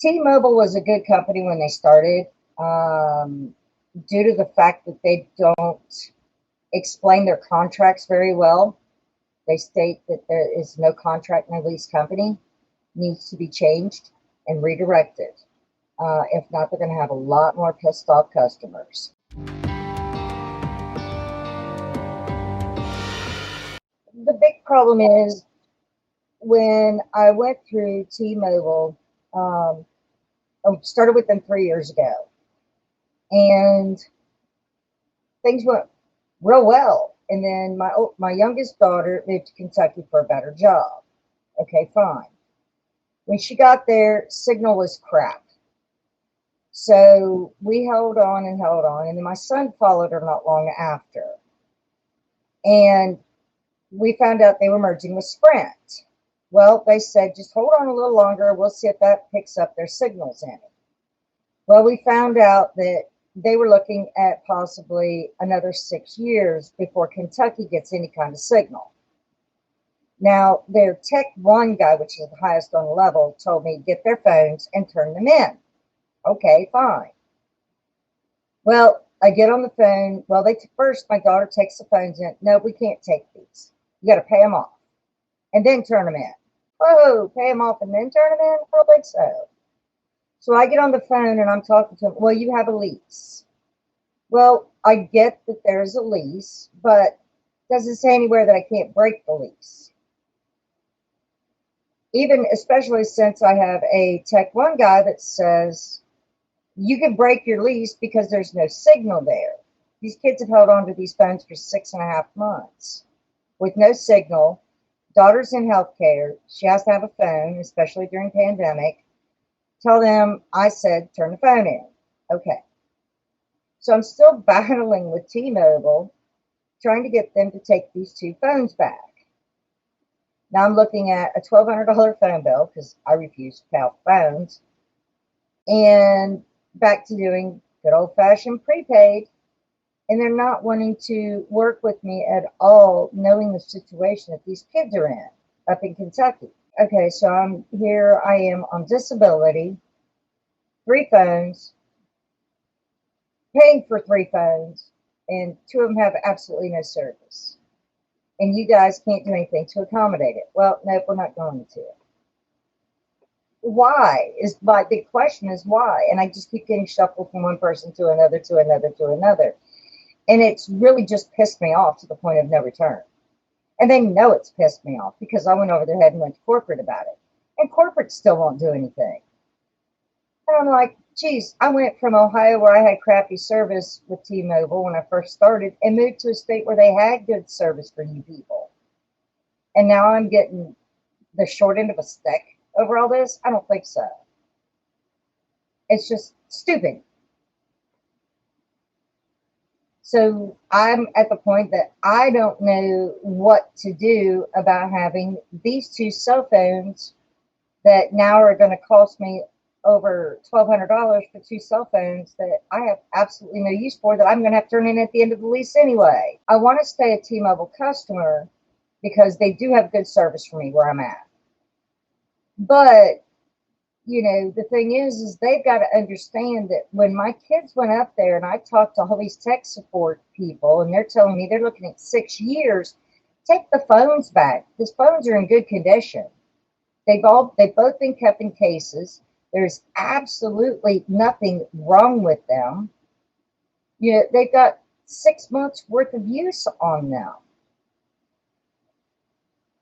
T-Mobile was a good company when they started, um, due to the fact that they don't explain their contracts very well. They state that there is no contract, no lease company, needs to be changed and redirected. If not, they're going to have a lot more pissed off customers. The big problem is when I went through T-Mobile, um, I started with them 3 years ago, and things went real well. And then my youngest daughter moved to Kentucky for a better job. Okay, fine. When she got there, signal was crap. So we held on and held on, and then my son followed her not long after. And we found out they were merging with Sprint. Well, they said, just hold on a little longer. We'll see if that picks up their signals in it. Well, we found out that they were looking at possibly another 6 years before Kentucky gets any kind of signal. Now, their Tech One guy, which is the highest on the level, told me get their phones and turn them in. Okay, fine. Well, I get on the phone. Well, first my daughter takes the phones in. No, we can't take these. You got to pay them off and then turn them in. Oh, pay them off and then turn them in? I don't think so. So I get on the phone and I'm talking to them. Well, you have a lease. Well, I get that there's a lease, but doesn't say anywhere that I can't break the lease. Even especially since I have a Tech One guy that says you can break your lease because there's no signal there. These kids have held on to these phones for 6.5 months with no signal. Daughter's in healthcare. She has to have a phone, especially during pandemic. Tell them I said turn the phone in. Okay. So I'm still battling with T-Mobile, trying to get them to take these two phones back. Now I'm looking at a $1,200 phone bill because I refuse to pay off phones, and back to doing good old-fashioned prepaid. And they're not wanting to work with me at all, knowing the situation that these kids are in up in Kentucky. Okay, so I'm here. I am on disability, 3 phones, paying for 3 phones, and 2 of them have absolutely no service. And you guys can't do anything to accommodate it. Well, nope, we're not going to. Why is my big question is why? And I just keep getting shuffled from one person to another, to another, to another. And it's really just pissed me off to the point of no return. And they know it's pissed me off because I went over their head and went to corporate about it. And corporate still won't do anything. And I'm like, geez, I went from Ohio where I had crappy service with T-Mobile when I first started and moved to a state where they had good service for you people. And now I'm getting the short end of a stick over all this? I don't think so. It's just stupid. So I'm at the point that I don't know what to do about having these two cell phones that now are going to cost me over $1,200 for 2 cell phones that I have absolutely no use for, that I'm going to have to turn in at the end of the lease anyway. I want to stay a T-Mobile customer because they do have good service for me where I'm at. But the thing is they've got to understand that when my kids went up there and I talked to all these tech support people and they're telling me they're looking at 6 years, take the phones back. These phones are in good condition. They've both been kept in cases. There's absolutely nothing wrong with them. They've got 6 months worth of use on them.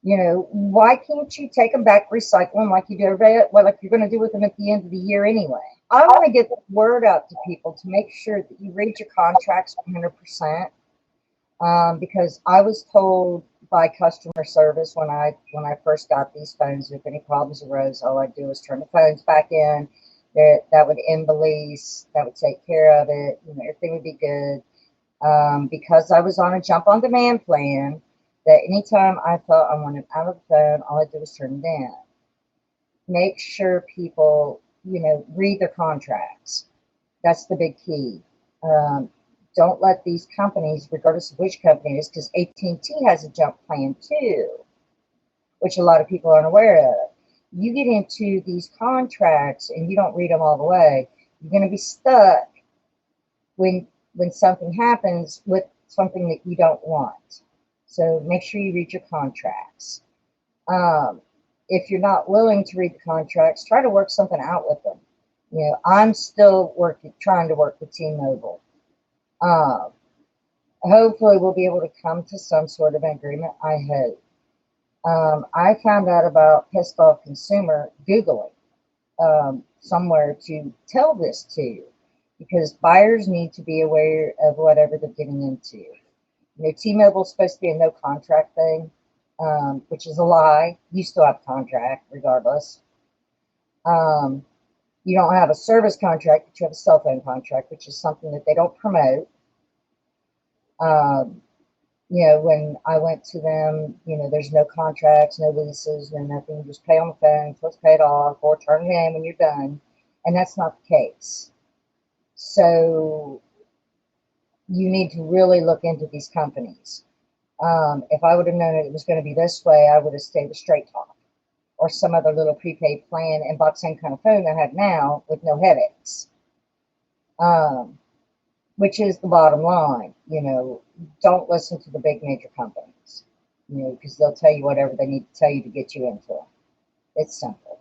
Why can't you take them back, recycle them like you do everybody, like you're going to do with them at the end of the year anyway? I want to get the word out to people to make sure that you read your contracts 100%, because I was told by customer service when I first got these phones, if any problems arose, all I'd do was turn the phones back in. That would end the lease. That would take care of it. Everything would be good. Because I was on a jump on demand plan, that anytime I thought I wanted out of the phone, all I did was turn it in. Make sure people, read their contracts. That's the big key. Don't let these companies, regardless of which company it is, because AT&T has a jump plan too, which a lot of people aren't aware of. You get into these contracts and you don't read them all the way, you're going to be stuck when something happens with something that you don't want. So make sure you read your contracts. Um, if you're not willing to read the contracts, try to work something out with them. I'm still trying to work with T-Mobile. Um, Hopefully, we'll be able to come to some sort of agreement. I hope. I found out about pissed off consumer Googling somewhere to tell this to, because buyers need to be aware of whatever they're getting into. T-Mobile's supposed to be a no contract thing, which is a lie. You still have a contract regardless. Um, you don't have a service contract, but you have a cell phone contract, which is something that they don't promote. Um, when I went to them, there's no contracts, no leases, no nothing. Just pay on the phone, plus pay it off, or turn it in when you're done. And that's not the case. So you need to really look into these companies. If I would have known it was going to be this way, I would have stayed with Straight Talk or some other little prepaid plan and bought the same kind of phone I have now with no headaches. Which is the bottom line. Don't listen to the big major companies, because they'll tell you whatever they need to tell you to get you into them. It's simple.